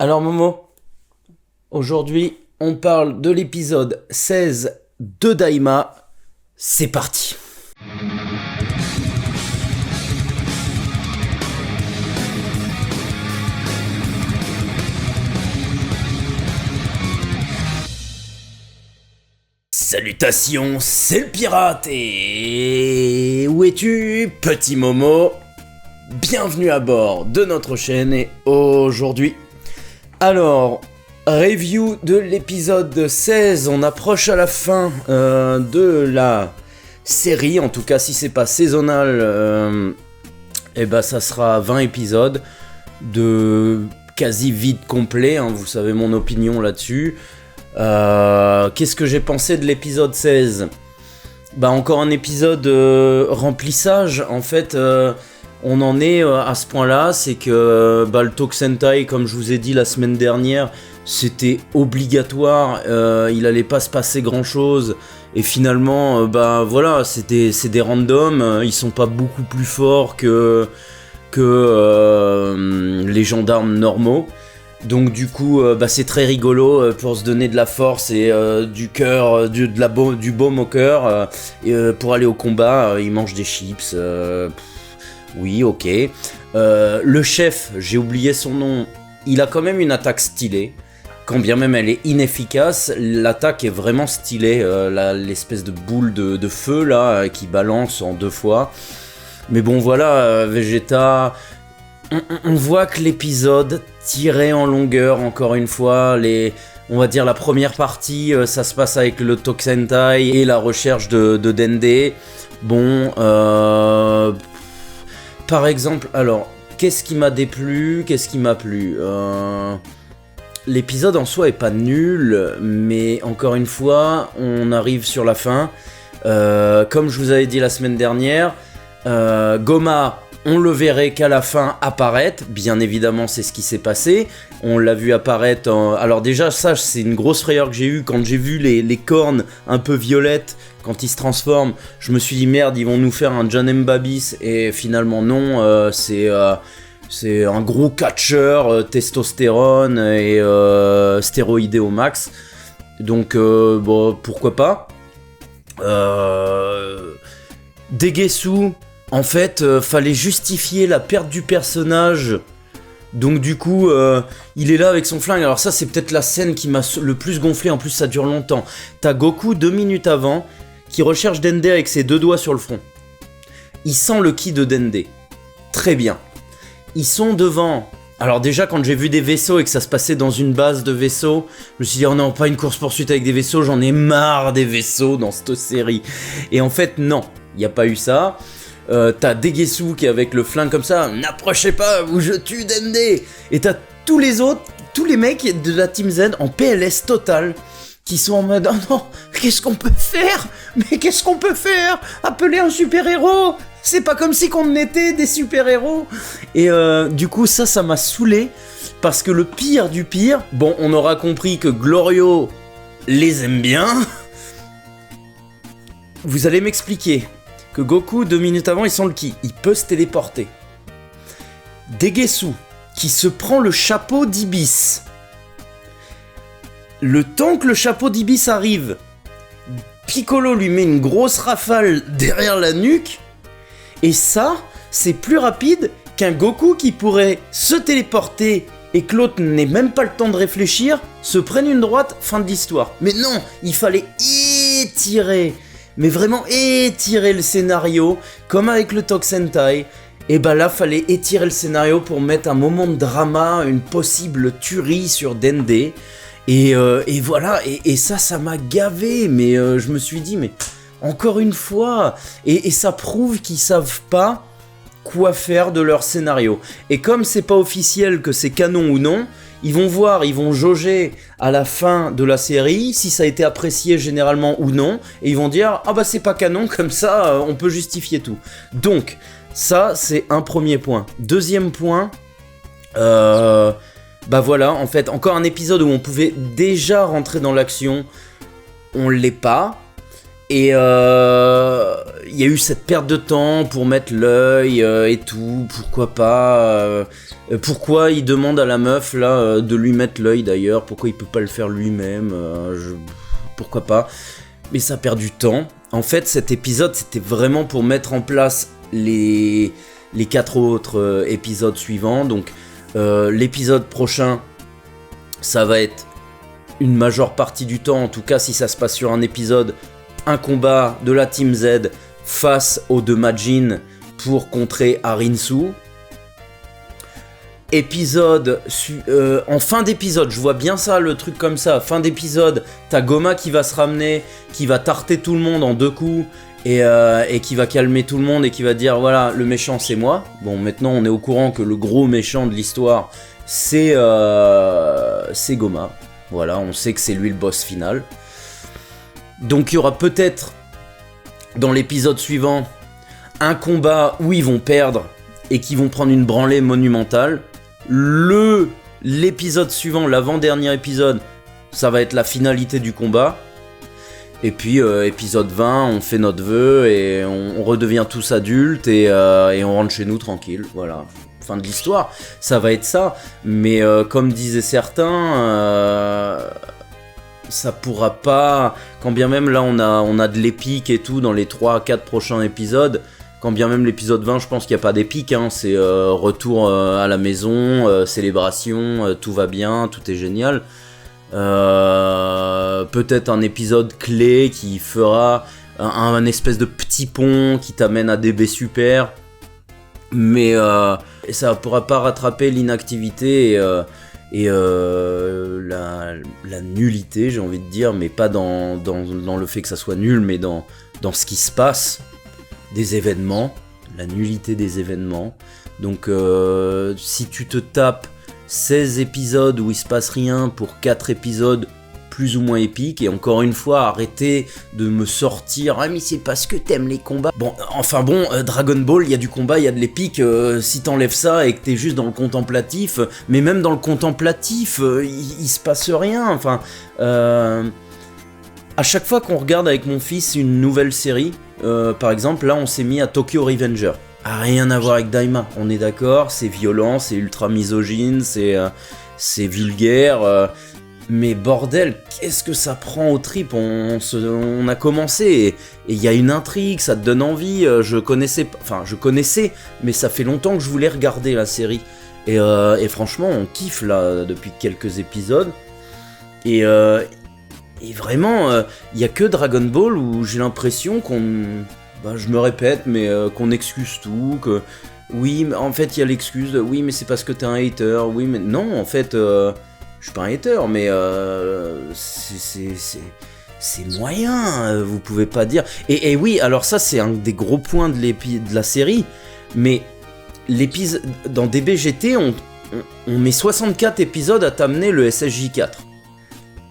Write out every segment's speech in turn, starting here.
Alors Momo, aujourd'hui on parle de l'épisode 16 de Daima. C'est parti. Salutations, c'est le pirate et où es-tu, petit Momo? Bienvenue à bord de notre chaîne et aujourd'hui, review de l'épisode 16, on approche à la fin de la série, en tout cas si c'est pas saisonnal, ça sera 20 épisodes de quasi vide complet, hein, vous savez mon opinion là-dessus. Qu'est-ce que j'ai pensé de l'épisode 16 ? Encore un épisode remplissage, en fait, on en est à ce point-là, c'est que le Tokusentai, comme je vous ai dit la semaine dernière, c'était obligatoire, il allait pas se passer grand-chose, et finalement, c'est des randoms, ils sont pas beaucoup plus forts que les gendarmes normaux. Donc du coup, c'est très rigolo pour se donner de la force et du cœur, du baume au cœur. Pour aller au combat, ils mangent des chips. Oui, ok. Le chef, j'ai oublié son nom, il a quand même une attaque stylée. Quand bien même elle est inefficace, l'attaque est vraiment stylée. L'espèce de boule de feu là qui balance en deux fois. Mais bon voilà, Vegeta... On voit que l'épisode tirait en longueur, encore une fois, on va dire la première partie, ça se passe avec le Tokusentai et la recherche de Dende. Par exemple, alors, qu'est-ce qui m'a déplu, qu'est-ce qui m'a plu L'épisode en soi est pas nul, mais encore une fois, on arrive sur la fin. Comme je vous avais dit la semaine dernière, Goma... On le verrait qu'à la fin apparaître, bien évidemment c'est ce qui s'est passé, on l'a vu apparaître Alors déjà ça c'est une grosse frayeur que j'ai eue quand j'ai vu les cornes un peu violettes quand il se transforme, je me suis dit merde ils vont nous faire un John M. Babis et finalement non, c'est un gros catcheur, testostérone et stéroïdé au max, donc pourquoi pas. Degesu, en fait, fallait justifier la perte du personnage. Donc du coup, il est là avec son flingue. Alors ça, c'est peut-être la scène qui m'a le plus gonflé. En plus, ça dure longtemps. T'as Goku 2 minutes avant, qui recherche Dende avec ses 2 doigts sur le front. Il sent le ki de Dende. Très bien. Ils sont devant... Alors déjà, quand j'ai vu des vaisseaux et que ça se passait dans une base de vaisseaux, je me suis dit, oh non, pas une course-poursuite avec des vaisseaux. J'en ai marre des vaisseaux dans cette série. Et en fait, non. Il n'y a pas eu ça. T'as Degesu qui est avec le flingue comme ça, n'approchez pas ou je tue Dende. Et t'as tous les autres, tous les mecs de la Team Z en PLS total qui sont en mode oh non, qu'est-ce qu'on peut faire? Mais qu'est-ce qu'on peut faire? Appeler un super-héros? C'est pas comme si qu'on était des super-héros. Et du coup ça m'a saoulé parce que le pire du pire, bon on aura compris que Glorio les aime bien. Vous allez m'expliquer que Goku, 2 minutes avant, il sent le ki. Il peut se téléporter. Degesu, qui se prend le chapeau d'Ibis. Le temps que le chapeau d'Ibis arrive, Piccolo lui met une grosse rafale derrière la nuque. Et ça, c'est plus rapide qu'un Goku qui pourrait se téléporter et que l'autre n'ait même pas le temps de réfléchir, se prenne une droite, fin de l'histoire. Mais non, il fallait étirer... Mais vraiment étirer le scénario, comme avec le Tokusentai. Et là, fallait étirer le scénario pour mettre un moment de drama, une possible tuerie sur Dende. Et voilà, et ça m'a gavé. Mais je me suis dit, mais encore une fois. Et ça prouve qu'ils savent pas quoi faire de leur scénario. Et comme c'est pas officiel que c'est canon ou non, ils vont voir, ils vont jauger à la fin de la série si ça a été apprécié généralement ou non, et ils vont dire ah c'est pas canon, comme ça on peut justifier tout. Donc ça c'est un premier point. Deuxième point, voilà, en fait encore un épisode où on pouvait déjà rentrer dans l'action, on l'est pas. Et il y a eu cette perte de temps pour mettre l'œil et tout, pourquoi pas. Pourquoi il demande à la meuf là de lui mettre l'œil d'ailleurs, pourquoi il peut pas le faire lui-même, pourquoi pas. Mais ça perd du temps. En fait, cet épisode, c'était vraiment pour mettre en place les 4 autres épisodes suivants. Donc, l'épisode prochain, ça va être une majeure partie du temps, en tout cas si ça se passe sur un épisode, un combat de la Team Z face aux deux Majin pour contrer Arinsu. En fin d'épisode, je vois bien ça, le truc comme ça, fin d'épisode, t'as Goma qui va se ramener, qui va tarter tout le monde en 2 coups, et qui va calmer tout le monde et qui va dire voilà, le méchant c'est moi. Bon, maintenant on est au courant que le gros méchant de l'histoire c'est Goma. Voilà, on sait que c'est lui le boss final. Donc il y aura peut-être dans l'épisode suivant un combat où ils vont perdre et qui vont prendre une branlée monumentale. L'épisode suivant, l'avant-dernier épisode, ça va être la finalité du combat. Et puis épisode 20, on fait notre vœu et on redevient tous adultes et on rentre chez nous tranquille. Voilà, fin de l'histoire, ça va être ça. Mais comme disaient certains, ça pourra pas, quand bien même là on a de l'épique et tout dans les 3-4 prochains épisodes. Quand bien même l'épisode 20, je pense qu'il n'y a pas d'épique, hein. C'est retour à la maison, célébration, tout va bien, tout est génial. Peut-être un épisode clé qui fera un espèce de petit pont qui t'amène à DB Super. Mais ça ne pourra pas rattraper l'inactivité et la nullité, j'ai envie de dire, mais pas dans le fait que ça soit nul, mais dans ce qui se passe. Des événements, la nullité des événements. Donc si tu te tapes 16 épisodes où il se passe rien pour 4 épisodes plus ou moins épiques, et encore une fois, arrêtez de me sortir « Ah mais c'est parce que t'aimes les combats ». Bon, enfin bon, Dragon Ball, il y a du combat, il y a de l'épique, si t'enlèves ça et que t'es juste dans le contemplatif, mais même dans le contemplatif, il se passe rien, enfin... À chaque fois qu'on regarde avec mon fils une nouvelle série, par exemple, là on s'est mis à Tokyo Revenger. Rien à voir avec Daima, on est d'accord, c'est violent, c'est ultra misogyne, c'est vulgaire, mais bordel, qu'est-ce que ça prend aux tripes, on a commencé, et il y a une intrigue, ça te donne envie, je connaissais, mais ça fait longtemps que je voulais regarder la série, et franchement on kiffe là depuis quelques épisodes, et vraiment, il n'y a que Dragon Ball où j'ai l'impression je me répète, mais qu'on excuse tout, que... Oui, mais en fait, il y a l'excuse de... Oui, mais c'est parce que t'es un hater, oui, mais... Non, en fait, je suis pas un hater, mais c'est moyen, vous pouvez pas dire... Et oui, alors ça, c'est un des gros points de la série, mais dans DBGT, on met 64 épisodes à t'amener le SSJ4.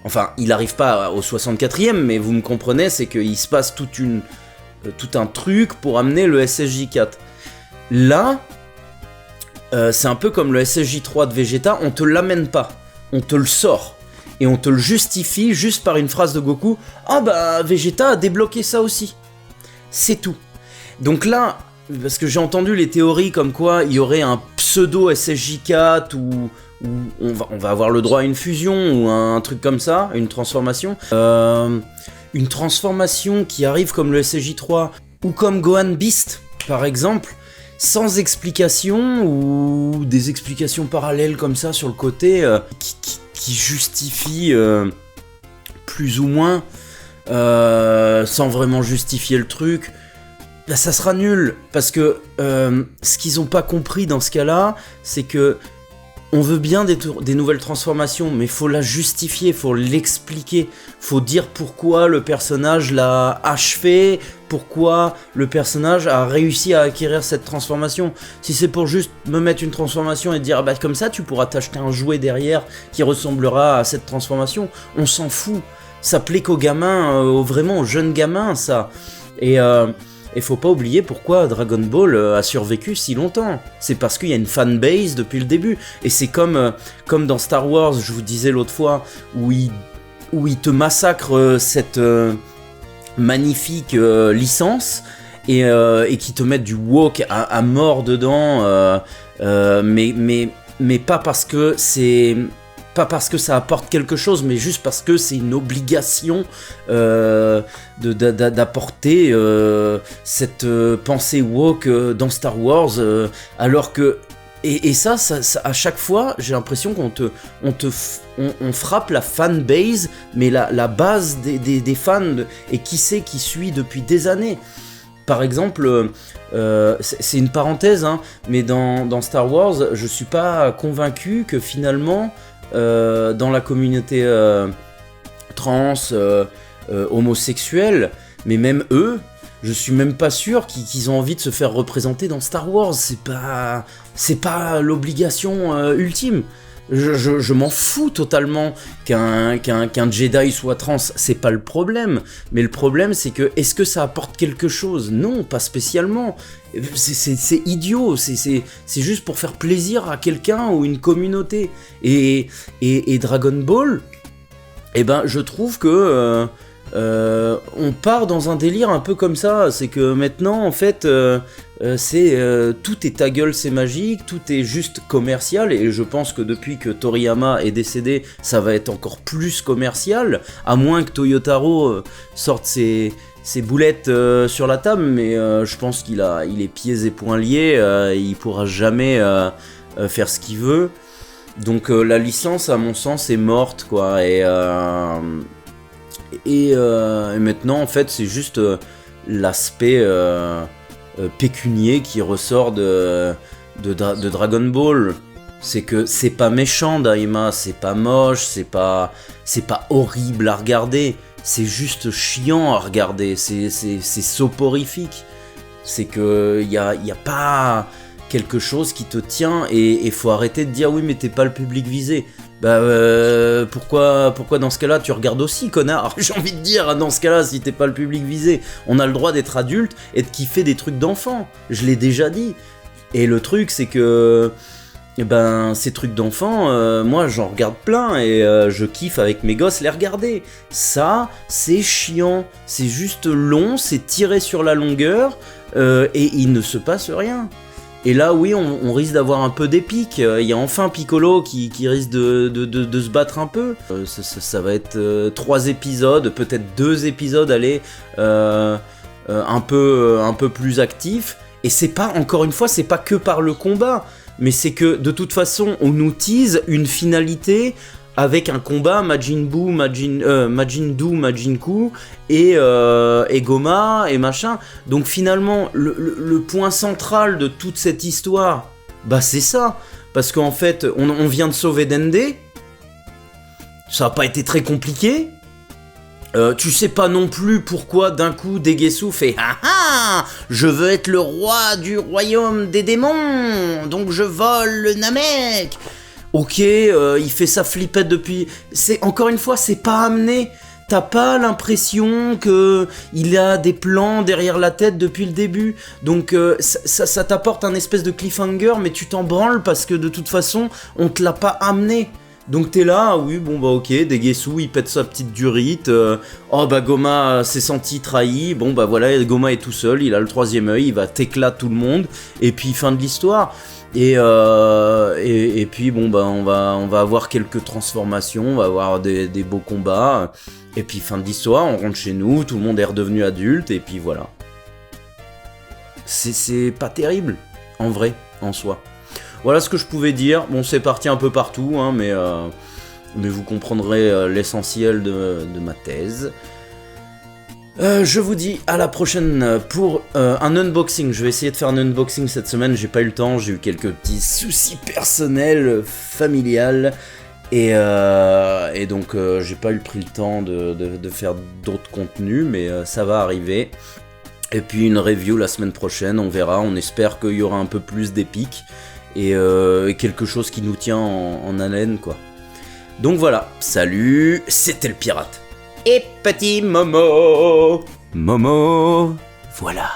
Enfin, il n'arrive pas au 64e, mais vous me comprenez, c'est qu'il se passe tout un truc pour amener le SSJ4. Là, c'est un peu comme le SSJ3 de Vegeta, on te l'amène pas, on te le sort. Et on te le justifie juste par une phrase de Goku, « Ah bah, Vegeta a débloqué ça aussi. » C'est tout. Donc là, parce que j'ai entendu les théories comme quoi il y aurait un pseudo SSJ4 ou on va avoir le droit à une fusion ou un truc comme ça, une transformation. Une transformation qui arrive comme le SSJ3 ou comme Gohan Beast, par exemple, sans explication ou des explications parallèles comme ça sur le côté qui justifient plus ou moins, sans vraiment justifier le truc. Là, ça sera nul, parce que ce qu'ils n'ont pas compris dans ce cas-là, c'est que on veut bien des nouvelles transformations, mais faut la justifier, faut l'expliquer, faut dire pourquoi le personnage l'a achevé, pourquoi le personnage a réussi à acquérir cette transformation. Si c'est pour juste me mettre une transformation et dire ah bah comme ça tu pourras t'acheter un jouet derrière qui ressemblera à cette transformation, on s'en fout. Ça plaît qu'aux gamins, vraiment aux jeunes gamins ça. Et faut pas oublier pourquoi Dragon Ball a survécu si longtemps. C'est parce qu'il y a une fanbase depuis le début. Et c'est comme dans Star Wars, je vous disais l'autre fois, où il te massacre cette magnifique licence et qui te mettent du woke à mort dedans, mais pas parce que c'est... Pas parce que ça apporte quelque chose, mais juste parce que c'est une obligation d'apporter cette pensée woke dans Star Wars, alors que... Et ça, à chaque fois, j'ai l'impression on frappe la fanbase, mais la base des fans, et qui c'est qui suit depuis des années. Par exemple, c'est une parenthèse, hein, mais dans Star Wars, je suis pas convaincu que finalement... dans la communauté trans, homosexuelle, mais même eux, je suis même pas sûr qu'ils ont envie de se faire représenter dans Star Wars. C'est pas l'obligation ultime. Je m'en fous totalement qu'un Jedi soit trans, c'est pas le problème. Mais le problème, c'est que, est-ce que ça apporte quelque chose ? Non, pas spécialement. C'est idiot, c'est juste pour faire plaisir à quelqu'un ou une communauté. Et Dragon Ball, eh ben, je trouve que on part dans un délire un peu comme ça. C'est que maintenant, en fait, tout est ta gueule, c'est magique, tout est juste commercial. Et je pense que depuis que Toriyama est décédé, ça va être encore plus commercial, à moins que Toyotaro sorte ses boulettes sur la table, mais je pense il est pieds et poings liés, il pourra jamais faire ce qu'il veut. Donc la licence, à mon sens, est morte, quoi. Et maintenant, en fait, c'est juste l'aspect pécunier qui ressort de Dragon Ball. C'est que c'est pas méchant, Daima, c'est pas moche, c'est pas horrible à regarder. C'est juste chiant à regarder, c'est soporifique. C'est que y a pas quelque chose qui te tient, et faut arrêter de dire oui mais t'es pas le public visé. Bah pourquoi dans ce cas-là tu regardes aussi, connard? J'ai envie de dire, dans ce cas-là, si t'es pas le public visé, on a le droit d'être adulte et de kiffer des trucs d'enfant. Je l'ai déjà dit. Et le truc c'est que ces trucs d'enfants, moi j'en regarde plein et je kiffe avec mes gosses les regarder. Ça, c'est chiant, c'est juste long, c'est tiré sur la longueur, et il ne se passe rien. Et là, oui, on risque d'avoir un peu d'épique. Il y a enfin Piccolo qui risque de se battre un peu. Ça va être 3 épisodes, peut-être 2 épisodes, allez, un peu plus actifs. Et c'est pas, encore une fois, c'est pas que par le combat, mais c'est que de toute façon, on nous tease une finalité avec un combat Majin Buu, Majin Ku et Goma et machin. Donc finalement, le point central de toute cette histoire, bah c'est ça. Parce qu'en fait, on vient de sauver Dende. Ça n'a pas été très compliqué. Tu sais pas non plus pourquoi d'un coup Degesu fait ah ah, je veux être le roi du royaume des démons, donc je vole le Namek. Ok, il fait sa flippette depuis... Encore une fois, c'est pas amené. T'as pas l'impression que il a des plans derrière la tête depuis le début. Donc ça t'apporte un espèce de cliffhanger, mais tu t'en branles parce que de toute façon, on te l'a pas amené. Donc t'es là, oui, bon bah ok, Degesu, il pète sa petite durite. Oh bah Goma s'est senti trahi. Bon bah voilà, Goma est tout seul, il a le 3e œil, il va t'éclater tout le monde. Et puis fin de l'histoire. Et puis bon bah on va avoir quelques transformations, on va avoir des beaux combats, et puis fin de l'histoire, on rentre chez nous, tout le monde est redevenu adulte, et puis voilà. C'est pas terrible, en vrai, en soi. Voilà ce que je pouvais dire. Bon, c'est parti un peu partout, hein, mais vous comprendrez l'essentiel de ma thèse. Je vous dis à la prochaine pour un unboxing. Je vais essayer de faire un unboxing cette semaine, j'ai pas eu le temps, j'ai eu quelques petits soucis personnels, familiales, et donc j'ai pas pris le temps de faire d'autres contenus, mais ça va arriver. Et puis une review la semaine prochaine, on verra, on espère qu'il y aura un peu plus d'épique, et quelque chose qui nous tient en haleine, quoi. Donc voilà, salut, c'était le pirate. Et petit Momo, voilà.